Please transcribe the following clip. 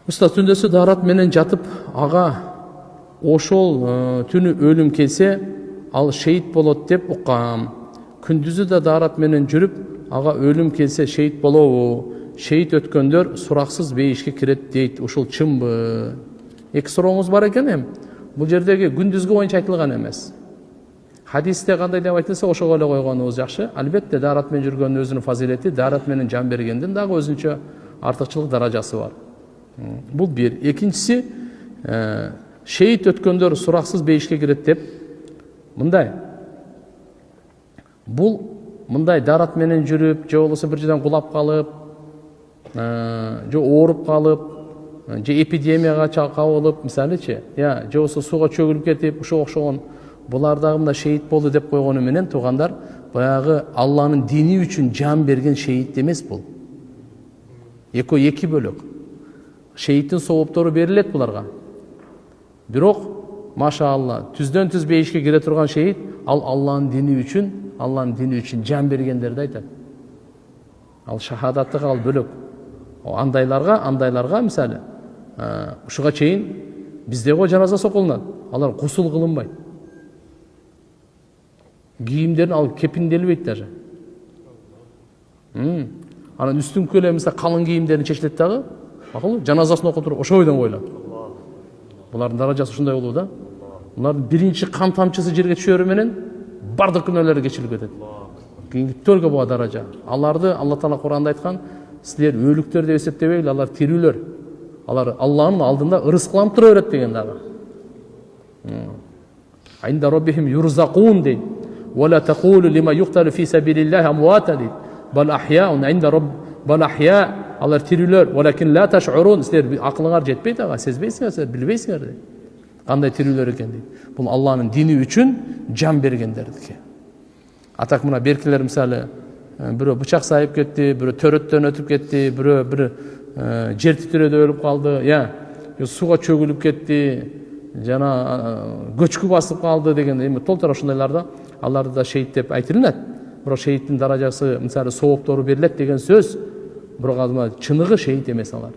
Usta түндөсү дарат менен жатып, ага ошол түнү өлүм келсе, ал шейит болот деп уккам. Күндүзү да дарат менен жүрүп, ага өлүм келсе шейит болобу? Шейит өткөндөр сураксыз бейишке кирет дейт. Ушул чынбы? Эки сурооңуз бар экен эми. Бул жердеги күндүзгү боюнча айтылган эмес. Хадисте кандай деп айтылса, ошого эле койгонубуз жакшы. Албетте дарат менен жүргөндүн өзүнүн фазилети, дарат менен жан бергендин дагы өзүнчө артыкчылык даражасы бар. Бул бир. Экинчиси, шейит өткөндөр сураксыз бейишке кирет деп мындай. Бул мындай дарат менен жүрүп, же болбосо бир жерден кулап калып, же ооруп калып, же эпидемияга кабылып, мисалычы, же болбосо сууга чөгүлүп кетип, ушуга окшогон булар дагы мында шейит болду деп койгону менен туугандар, баягы Алланын дини үчүн жан берген шейит эмес бул. Экөө эки бөлөк. Шейиттин сооптору берилет буларга. Бирок, машаалла, түздөн түз бейишке кире турган шейит, ал Алланын дини үчүн жан бергендерди айтат. Ал шахадаттык ал бөлөк. Андайларга мисалы, ушуга чейин биздеги жаназа сокулунат. Алар гусул кылынбайт. Кийимдерин алып кепинделбейт даже. Анан үстүңкү эле мисалы калың кийимдерин чечилет дагы, акылы жаназасын окуп туруп ошо бойдон коюлат. Булардын даражасы ушундай болуп да. Булардын биринчи кан тамчысы жерге түшөрү менен бардык күнөөлөрү кечирилип кетет. Кийинкилерге буга даража. Аларды Алла Таала Куранда айткан, силер өлүктөр деп эсептебейли, алар тирүүлөр. Алар Алланын алдында ырыскыланып тура берет деген дагы. Айнда роббихим юрзакун дейт. Вала тaqulu лима юкталу фи сабилиллахи амвата дейт. Бал ахяун айнда роб бал ахя, алар тирүүлөр, валакин ла ташурун, силер акылыңар жетпейт ага, сезбейсиңер, силер билбейсиңер дейт. Кандай тирүүлөр экен дейт. Бул Алланын дини үчүн жан бергендердики. Атак мына беркилер мисалы, бирөө бычак сайып кетти, бирөө төрөттөн өтүп кетти, бирөө бир жер титирөөдө өлүп калды, сууга чөгүлүп кетти, жана көчкү басып калды деген эми толтура ушундайларда аларды да шейит деп айтылынат. Бирок шейиттин даражасы, мисалы сооптору берилет деген сөз, бирок чыныгы шейит эмес алар.